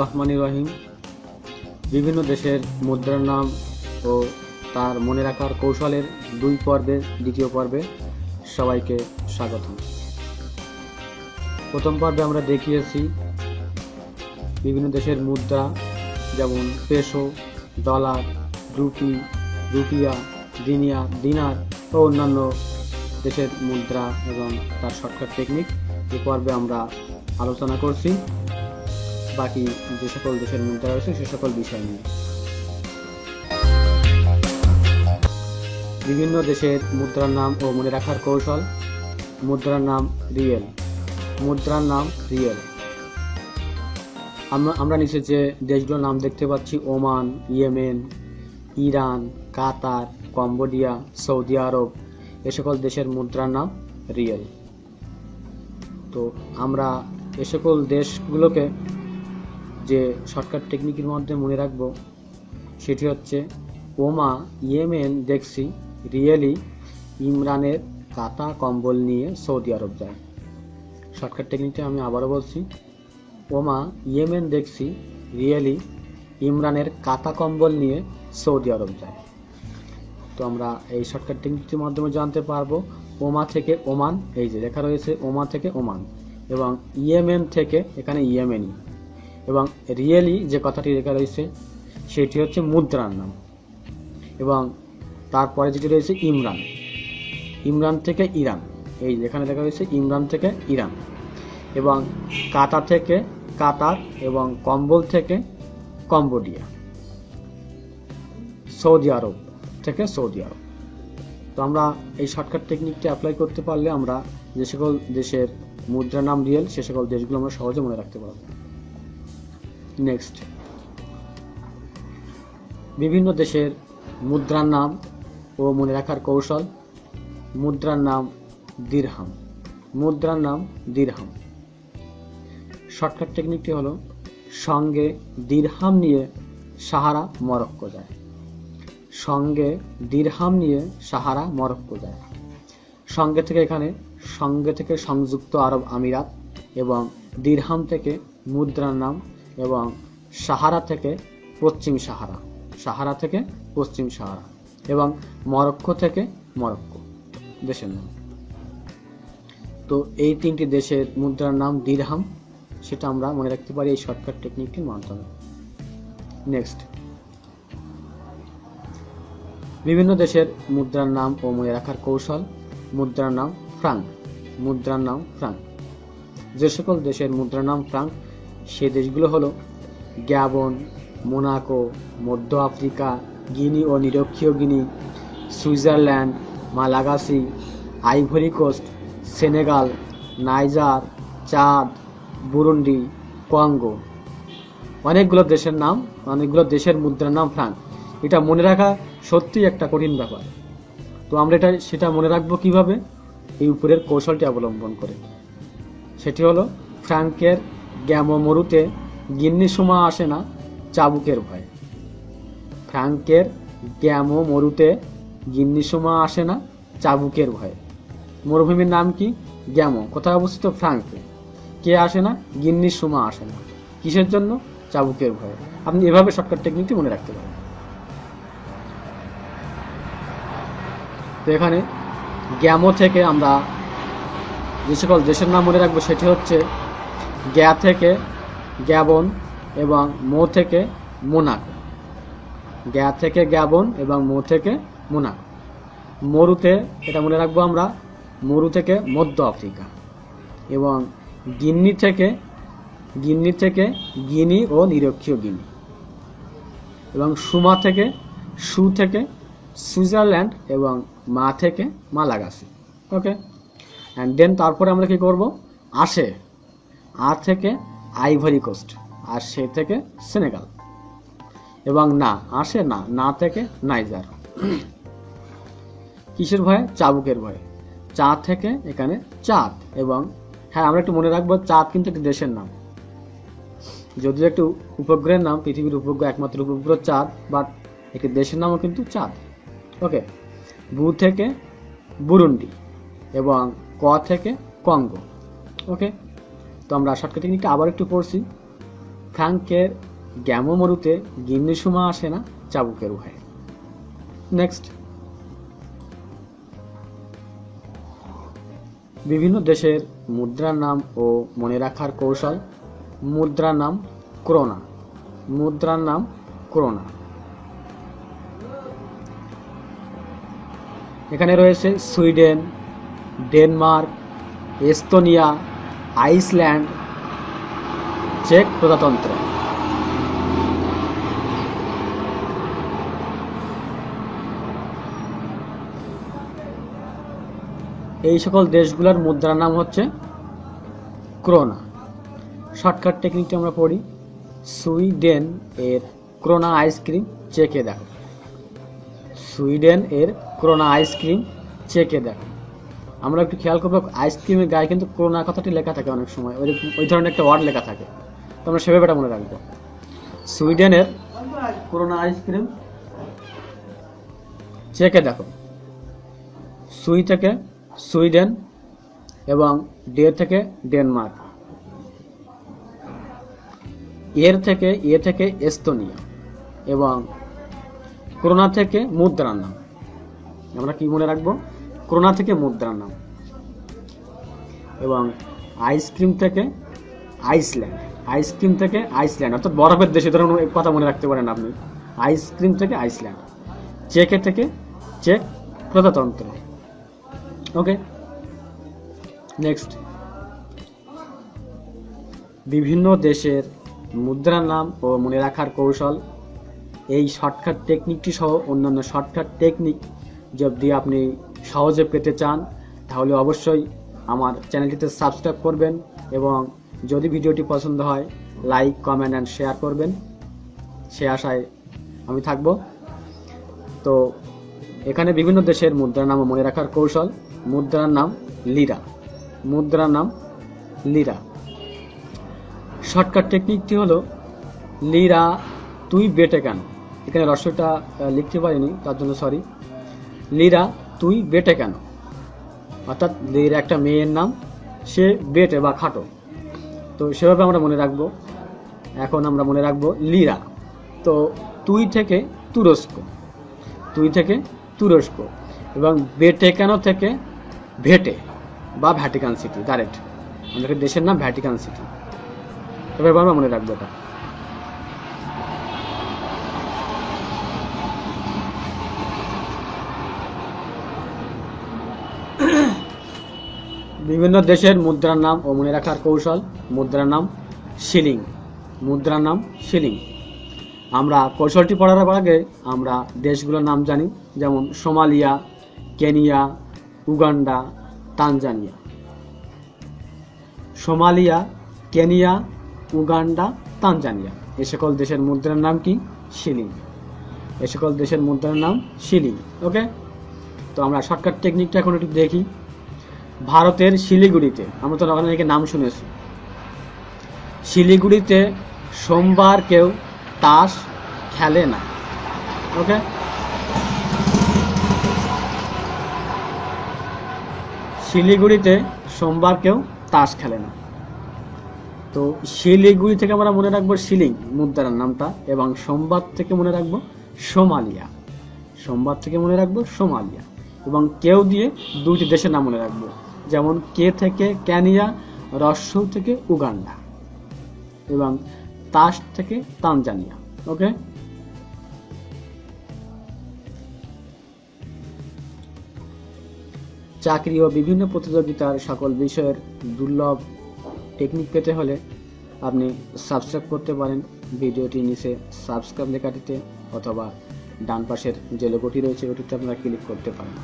রহমানির রহিম। বিভিন্ন দেশের মুদ্রার নাম ও তার মনে রাখার কৌশলের 2 পর্বের দ্বিতীয় পর্বে সবাইকে স্বাগতম। প্রথম পর্বে আমরা দেখিয়েছি বিভিন্ন দেশের মুদ্রা, যেমন পেসো, ডলার, রুপি, রুপিয়া, দিনার ও অন্যান্য দেশের মুদ্রা এবং তার শর্টকাট টেকনিক। এই পর্বে আমরা আলোচনা করছি বাকি যে সকল দেশের মুদ্রা রয়েছে সে সকল বিষয় নিয়ে। বিভিন্ন দেশের মুদ্রার নাম ও মনে রাখার কৌশল। মুদ্রার নাম রিয়েল। মুদ্রার নাম রিয়েল। আমরা নিচে যে দেশগুলোর নাম দেখতে পাচ্ছি, ওমান, ইয়েমেন, ইরান, কাতার, কম্বোডিয়া, সৌদি আরব, এ সকল দেশের মুদ্রার নাম রিয়েল। তো আমরা এ সকল দেশগুলোকে যে শর্টকাট টেকনিকের মধ্যে মনে রাখবো সেটি হচ্ছে ওমা, ইয়েমেন দেখছি রিয়েলি ইমরানের কাতা কম্বল নিয়ে সৌদি আরব যায়। শর্টকাট টেকনিকটা আমি আবারও বলছি, ওমা, ইয়েমেন দেখছি রিয়েলি ইমরানের কাতা কম্বল নিয়ে সৌদি আরব যায়। তো আমরা এই শর্টকাট টেকনিকটির মাধ্যমে জানতে পারবো ওমা থেকে ওমান, এই যে লেখা রয়েছে ওমা থেকে ওমান, এবং ইয়েমেন থেকে এখানে ইয়েমেনি, এবং রিয়েলি যে কথাটি লেখা রয়েছে সেটি হচ্ছে মুদ্রার নাম, এবং তারপরে যেটি রয়েছে ইমরান, ইমরান থেকে ইরান, এই যেখানে লেখা রয়েছে ইমরান থেকে ইরান, এবং কাতা থেকে কাতার, এবং কম্বল থেকে কম্বোডিয়া, সৌদি আরব থেকে সৌদি আরব। তো আমরা এই শর্টকাট টেকনিকটি অ্যাপ্লাই করতে পারলে আমরা যে সকল দেশের মুদ্রার নাম রিয়েল সে সকল দেশগুলো আমরা সহজে মনে রাখতে পারব। নেক্সট, বিভিন্ন দেশের মুদ্রার নাম ও মনে রাখার কৌশল। মুদ্রার নাম দিরহাম। মুদ্রার নাম দিরহাম। শর্টকাট টেকনিকটি হলো সঙ্গে দিরহাম নিয়ে সাহারা মরক্কো যায়। সঙ্গে দিরহাম নিয়ে সাহারা মরক্কো যায়। সঙ্গে থেকে এখানে সঙ্গে থেকে সংযুক্ত আরব আমিরাত, এবং দিরহাম থেকে মুদ্রার নাম, এবং সাহারা থেকে পশ্চিম সাহারা, সাহারা থেকে পশ্চিম সাহারা, এবং মরক্কো থেকে মরক্কো দেশের নাম। তো এই 3টি দেশের মুদ্রার নাম দিরহাম, সেটা আমরা মনে রাখতে পারি এই শর্টকাট টেকনিকটির মাধ্যমে। নেক্সট, বিভিন্ন দেশের মুদ্রার নাম ও মনে রাখার কৌশল। মুদ্রার নাম ফ্রাঙ্ক। মুদ্রার নাম ফ্রাঙ্ক। যে সকল দেশের মুদ্রার নাম ফ্রাঙ্ক সেই দেশগুলো হলো গ্যাবন, মোনাকো, মধ্য আফ্রিকা, গিনি ও নিরক্ষীয় Guinea, Switzerland, Malagasy, Ivory Coast, Senegal, Niger, Chad, Burundi, Congo. অনেকগুলো দেশের নাম, অনেকগুলো দেশের মুদ্রার নাম ফ্রাঙ্ক। এটা মনে রাখা সত্যিই একটা কঠিন ব্যাপার। তো আমরা সেটা মনে রাখবো কিভাবে? এই উপরের কৌশলটি অবলম্বন করে। সেটি হলো ফ্রাঙ্কের গ্যামো মরুতে গিন্নি সুমা আসে না চাবুকের ভয়ে। ফ্রাঙ্কের গ্যামো মরুতে গিন্নি সুমা আসে না চাবুকের ভয়ে। মরুভূমির নাম কি? গ্যামো। কোথায় অবস্থিত? ফ্রাঙ্কে। কে আসে না? গিন্নি সুমা আসে না। কিসের জন্য? চাবুকের ভয়ে। আপনি এভাবে শর্টকাট টেকনিকটি মনে রাখতে পারেন। তো এখানে গ্যামো থেকে আমরা যে সকল দেশের নাম মনে রাখবো সেটি হচ্ছে গ্যা থেকে গ্যাবন, এবং মো থেকে মোনাকো। গ্যা থেকে গ্যাবন এবং মো থেকে মোনাকো। মরুতে এটা মনে রাখবো আমরা মরু থেকে মধ্য আফ্রিকা, এবং গিন্নি থেকে গিনি ও নিরক্ষীয় গিনি, এবং সুমা থেকে সু থেকে সুইজারল্যান্ড, এবং মা থেকে মালাগাসি। ওকে, অ্যান্ড দেন তারপরে আমরা কি করব? আসে, আ থেকে আইভরি কোস্ট, আর সে থেকে সেনেগাল, এবং না আসে না, না থেকে নাইজার। কিসের ভয়ে? চাবুকের ভয়ে। চা থেকে এখানে চাঁদ, এবং হ্যাঁ আমরা একটু মনে রাখবো চাঁদ কিন্তু একটি দেশের নাম, যদিও একটু উপগ্রহের নাম, পৃথিবীর উপগ্রহ একমাত্র উপগ্রহ চাঁদ, বাট একটি দেশের নামও কিন্তু চাঁদ। ওকে, বু থেকে বুরুন্ডি, এবং ক থেকে কঙ্গো। ওকে, তো আমরা শর্টকাট টেকনিকটা আবার একটু পড়ছি। ফ্রাঙ্কের গ্যামোমরুতে গিন্নিসুমা আসে না চাবুকের উহায়। নেক্সট, বিভিন্ন দেশের মুদ্রার নাম ও মনে রাখার কৌশল। মুদ্রার নাম ক্রোনা। মুদ্রার নাম ক্রোনা। এখানে রয়েছে সুইডেন, ডেনমার্ক, এস্তোনিয়া, আইসল্যান্ড, চেক প্রজাতন্ত্র। এই সকল দেশগুলোর মুদ্রার নাম হচ্ছে ক্রোনা। শর্টকাট টেকনিকটি আমরা পড়ি। সুইডেন এর ক্রোনা আইসক্রিম চেকে দেখো। সুইডেন এর ক্রোনা আইসক্রিম চেকে দেখো। আমরা একটু খেয়াল করবো, আইসক্রিমের গায়ে কিন্তু ক্রোনা কথাটি লেখা থাকে অনেক সময়, ওই ধরনের একটা ওয়ার্ড লেখা থাকে, তো আমরা সেভাবে এটা মনে রাখবো। সুইডেনের ক্রোনা আইসক্রিম চেকে দেখো। সুই থেকে সুইডেন এবং ডে থেকে ডেনমার্ক, এর থেকে এস্তোনিয়া এবং ক্রোনা থেকে মুদ্রার নাম। আমরা কি মনে রাখবো? ক্রোনা থেকে মুদ্রার নাম। এবং আইসক্রিম থেকে আইসল্যান্ড। আইসক্রিম থেকে আইসল্যান্ড অর্থাৎ বরফের দেশে, ধরুন কথা মনে রাখতে পারেন আপনি। আইসক্রিম থেকে আইসল্যান্ড। চেকে থেকে চেক প্রজাতন্ত্র। ওকে, নেক্সট, বিভিন্ন দেশের মুদ্রার নাম ও মনে রাখার কৌশল। এই শর্টকাট টেকনিকটি সহ অন্যান্য শর্টকাট টেকনিক যদি আপনি সহজে পেতে চান তাহলে অবশ্যই আমার চ্যানেলটিতে সাবস্ক্রাইব করবেন এবং যদি ভিডিওটি পছন্দ হয় লাইক, কমেন্ট অ্যান্ড শেয়ার করবেন। সে আশায় আমি থাকব। তো এখানে বিভিন্ন দেশের মুদ্রার নাম ও মনে রাখার কৌশল। মুদ্রার নাম লিরা। মুদ্রার নাম লিরা। শর্টকাট টেকনিকটি হলো লিরা তুই বেটে কেন। এখানে রসটা লিখতে পারিনি, তার জন্য সরি। লিরা তুই বেটে কেন, অর্থাৎ লিরা একটা মেয়ের নাম, সে বেটে বা খাটো, তো সেভাবে আমরা মনে রাখবো। এখন আমরা মনে রাখবো লিরা। তো তুই থেকে তুরস্ক, তুই থেকে তুরস্ক, এবং বেটে কেন থেকে ভেটে বা ভ্যাটিকান সিটি। ডাইরেক্ট আমাদের দেশের নাম ভ্যাটিকান সিটি, এভাবে আমরা মনে রাখবো এটা। বিভিন্ন দেশের মুদ্রার নাম ও মনে রাখার কৌশল। মুদ্রার নাম শিলিং। মুদ্রার নাম শিলিং। আমরা কৌশলটি পড়ার আগে আমরা দেশগুলোর নাম জানি, যেমন Somalia, Kenya, Uganda, Tanzania. Somalia, Kenya, Uganda, Tanzania, এ সকল দেশের মুদ্রার নাম কি? শিলিং। এ সকল দেশের মুদ্রার নাম শিলিং। ওকে, তো আমরা শর্টকাট টেকনিকটা এখন একটু দেখি। ভারতের শিলিগুড়িতে, আমরা তো ওখানে নাম শুনেছি, শিলিগুড়িতে সোমবার কেউ তাস খেলে না। ওকে, শিলিগুড়িতে সোমবার কেউ তাস খেলে না। তো শিলিগুড়ি থেকে আমরা মনে রাখবো শিলিং মুদ্রার নামটা, এবং সোমবার থেকে মনে রাখবো সোমালিয়া। সোমবার থেকে মনে রাখবো সোমালিয়া, এবং কেউ দিয়ে দুইটি দেশের নাম মনে রাখবো, যেমন কে থেকে কেনিয়া, রস্যৌ থেকে উগান্ডা, এবং তাস থেকে তানজানিয়া। ওকে, চাকরি ও বিভিন্ন প্রতিযোগিতার সকল বিষয়ের দুর্লভ টেকনিক পেতে হলে আপনি সাবস্ক্রাইব করতে পারেন ভিডিওটি নিচে সাবস্ক্রাইব লেখাটিতে, অথবা ডান পাশের যে লোগোটি রয়েছে ওটিতে আপনারা ক্লিক করতে পারেন।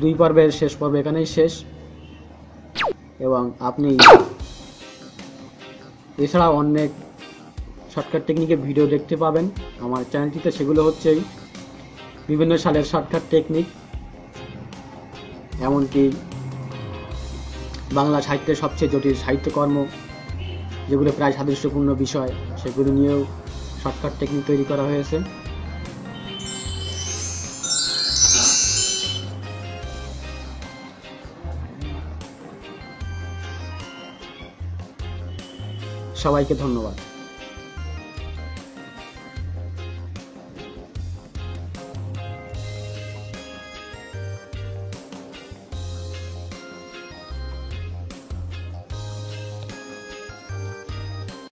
দুই পর্বের শেষ পর্ব এখানেই শেষ, এবং আপনি এছাড়া অনেক শর্টকাট টেকনিকের ভিডিও দেখতে পাবেন আমার চ্যানেলটিতে। সেগুলো হচ্ছে বিভিন্ন সালের শর্টকাট টেকনিক, এমনকি বাংলা সাহিত্যের সবচেয়ে জটিল সাহিত্যকর্ম, যেগুলো প্রায় সাদৃশ্যপূর্ণ বিষয়, সেগুলো নিয়েও শর্টকাট টেকনিক তৈরি করা হয়েছে। সবাইকে ধন্যবাদ।